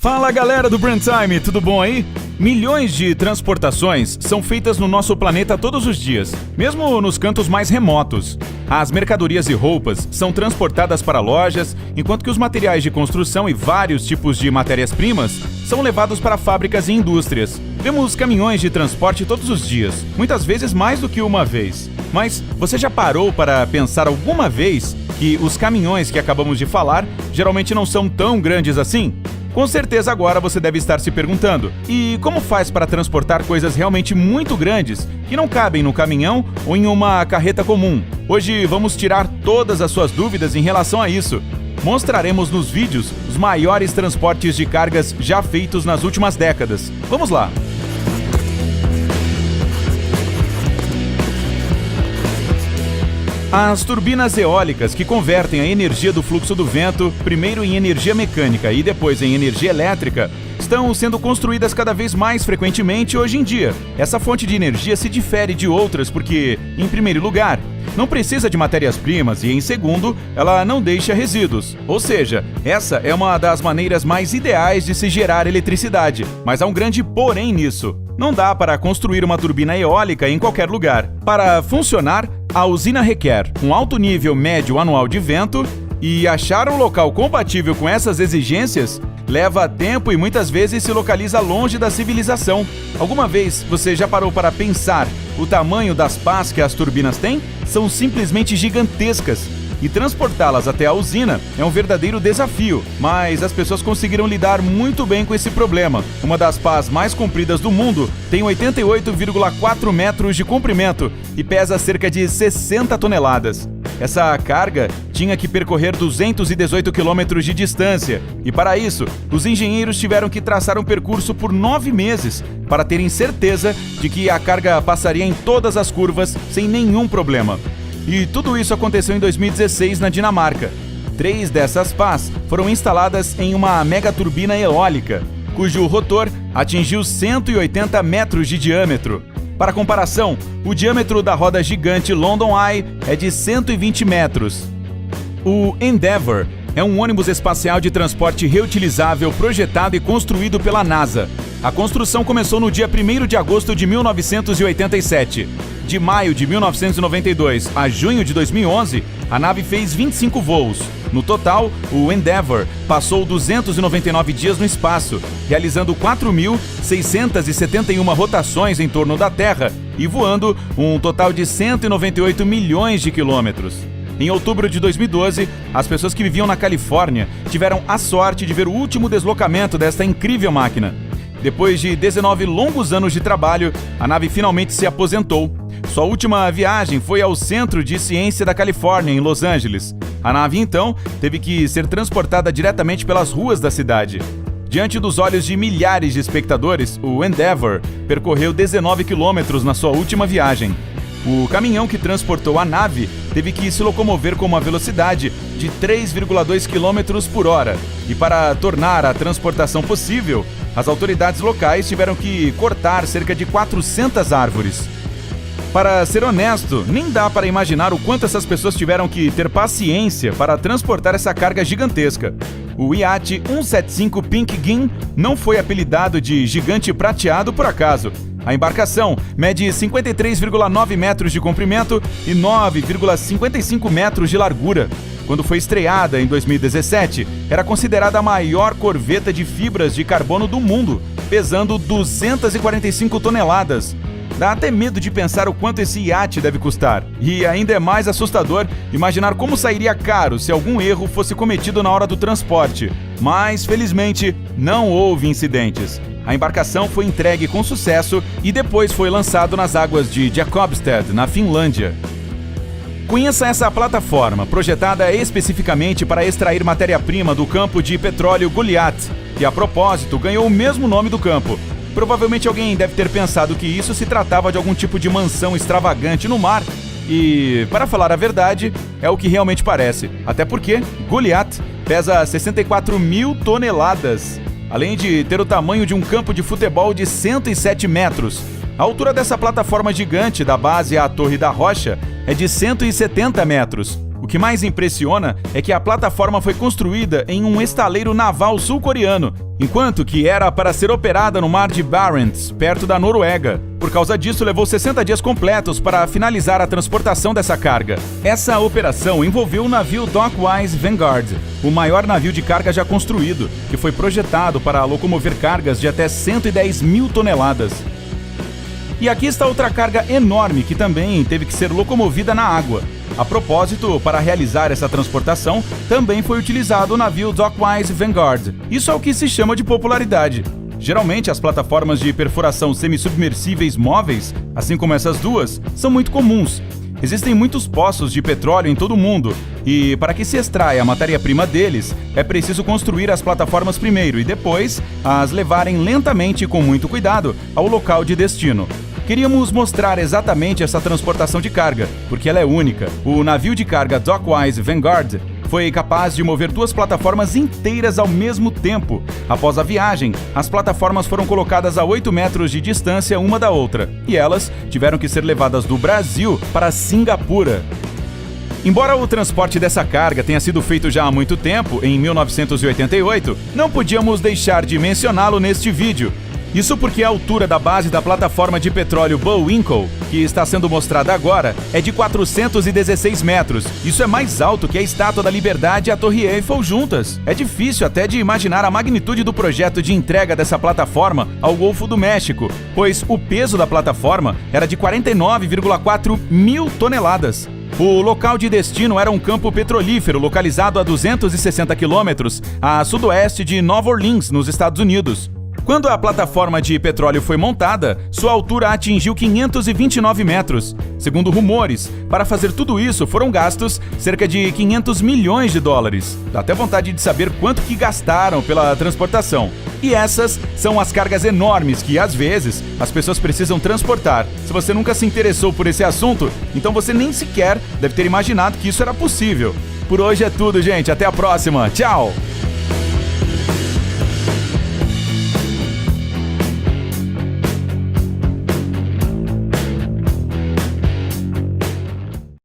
Fala galera do Brand Time, tudo bom aí? Milhões de transportações são feitas no nosso planeta todos os dias, mesmo nos cantos mais remotos. As mercadorias e roupas são transportadas para lojas, enquanto que os materiais de construção e vários tipos de matérias-primas são levados para fábricas e indústrias. Vemos caminhões de transporte todos os dias, muitas vezes mais do que uma vez. Mas você já parou para pensar alguma vez que os caminhões que acabamos de falar geralmente não são tão grandes assim? Com certeza agora você deve estar se perguntando: e como faz para transportar coisas realmente muito grandes que não cabem no caminhão ou em uma carreta comum? Hoje vamos tirar todas as suas dúvidas em relação a isso. Mostraremos nos vídeos os maiores transportes de cargas já feitos nas últimas décadas. Vamos lá! As turbinas eólicas, que convertem a energia do fluxo do vento, primeiro em energia mecânica e depois em energia elétrica, estão sendo construídas cada vez mais frequentemente hoje em dia. Essa fonte de energia se difere de outras porque, em primeiro lugar, não precisa de matérias-primas e, em segundo, ela não deixa resíduos. Ou seja, essa é uma das maneiras mais ideais de se gerar eletricidade. Mas há um grande porém nisso. Não dá para construir uma turbina eólica em qualquer lugar. Para funcionar, a usina requer um alto nível médio anual de vento e achar um local compatível com essas exigências leva tempo e muitas vezes se localiza longe da civilização. Alguma vez você já parou para pensar o tamanho das pás que as turbinas têm? São simplesmente gigantescas. E transportá-las até a usina é um verdadeiro desafio, mas as pessoas conseguiram lidar muito bem com esse problema. Uma das pás mais compridas do mundo tem 88,4 metros de comprimento e pesa cerca de 60 toneladas. Essa carga tinha que percorrer 218 quilômetros de distância e, para isso, os engenheiros tiveram que traçar um percurso por 9 meses para terem certeza de que a carga passaria em todas as curvas sem nenhum problema. E tudo isso aconteceu em 2016 na Dinamarca. 3 dessas pás foram instaladas em uma megaturbina eólica, cujo rotor atingiu 180 metros de diâmetro. Para comparação, o diâmetro da roda gigante London Eye é de 120 metros. O Endeavour é um ônibus espacial de transporte reutilizável projetado e construído pela NASA. A construção começou no dia 1º de agosto de 1987. De maio de 1992 a junho de 2011, a nave fez 25 voos. No total, o Endeavour passou 299 dias no espaço, realizando 4.671 rotações em torno da Terra e voando um total de 198 milhões de quilômetros. Em outubro de 2012, as pessoas que viviam na Califórnia tiveram a sorte de ver o último deslocamento desta incrível máquina. Depois de 19 longos anos de trabalho, a nave finalmente se aposentou. Sua última viagem foi ao Centro de Ciência da Califórnia, em Los Angeles. A nave, então, teve que ser transportada diretamente pelas ruas da cidade. Diante dos olhos de milhares de espectadores, o Endeavour percorreu 19 quilômetros na sua última viagem. O caminhão que transportou a nave teve que se locomover com uma velocidade de 3,2 km por hora. E para tornar a transportação possível, as autoridades locais tiveram que cortar cerca de 400 árvores. Para ser honesto, nem dá para imaginar o quanto essas pessoas tiveram que ter paciência para transportar essa carga gigantesca. O iate 175 Pink Gin não foi apelidado de gigante prateado por acaso. A embarcação mede 53,9 metros de comprimento e 9,55 metros de largura. Quando foi estreada em 2017, era considerada a maior corveta de fibras de carbono do mundo, pesando 245 toneladas. Dá até medo de pensar o quanto esse iate deve custar. E ainda é mais assustador imaginar como sairia caro se algum erro fosse cometido na hora do transporte. Mas, felizmente, não houve incidentes. A embarcação foi entregue com sucesso e depois foi lançado nas águas de Jakobstad, na Finlândia. Conheça essa plataforma, projetada especificamente para extrair matéria-prima do campo de petróleo Goliath, que, a propósito, ganhou o mesmo nome do campo. Provavelmente alguém deve ter pensado que isso se tratava de algum tipo de mansão extravagante no mar e, para falar a verdade, é o que realmente parece. Até porque Goliath pesa 64 mil toneladas, além de ter o tamanho de um campo de futebol de 107 metros. A altura dessa plataforma gigante, da base à Torre da Rocha, é de 170 metros. O que mais impressiona é que a plataforma foi construída em um estaleiro naval sul-coreano, enquanto que era para ser operada no mar de Barents, perto da Noruega. Por causa disso, levou 60 dias completos para finalizar a transportação dessa carga. Essa operação envolveu o navio Dockwise Vanguard, o maior navio de carga já construído, que foi projetado para locomover cargas de até 110 mil toneladas. E aqui está outra carga enorme que também teve que ser locomovida na água. A propósito, para realizar essa transportação, também foi utilizado o navio Dockwise Vanguard. Isso é o que se chama de popularidade. Geralmente, as plataformas de perfuração semissubmersíveis móveis, assim como essas duas, são muito comuns. Existem muitos poços de petróleo em todo o mundo, e para que se extraia a matéria-prima deles, é preciso construir as plataformas primeiro e depois as levarem lentamente e com muito cuidado ao local de destino. Queríamos mostrar exatamente essa transportação de carga, porque ela é única. O navio de carga Dockwise Vanguard foi capaz de mover 2 plataformas inteiras ao mesmo tempo. Após a viagem, as plataformas foram colocadas a 8 metros de distância uma da outra, e elas tiveram que ser levadas do Brasil para Singapura. Embora o transporte dessa carga tenha sido feito já há muito tempo, em 1988, não podíamos deixar de mencioná-lo neste vídeo. Isso porque a altura da base da plataforma de petróleo Bullwinkle, que está sendo mostrada agora, é de 416 metros. Isso é mais alto que a Estátua da Liberdade e a Torre Eiffel juntas. É difícil até de imaginar a magnitude do projeto de entrega dessa plataforma ao Golfo do México, pois o peso da plataforma era de 49,4 mil toneladas. O local de destino era um campo petrolífero localizado a 260 quilômetros a sudoeste de Nova Orleans, nos Estados Unidos. Quando a plataforma de petróleo foi montada, sua altura atingiu 529 metros. Segundo rumores, para fazer tudo isso foram gastos cerca de 500 milhões de dólares. Dá até vontade de saber quanto que gastaram pela transportação. E essas são as cargas enormes que, às vezes, as pessoas precisam transportar. Se você nunca se interessou por esse assunto, então você nem sequer deve ter imaginado que isso era possível. Por hoje é tudo, gente. Até a próxima. Tchau!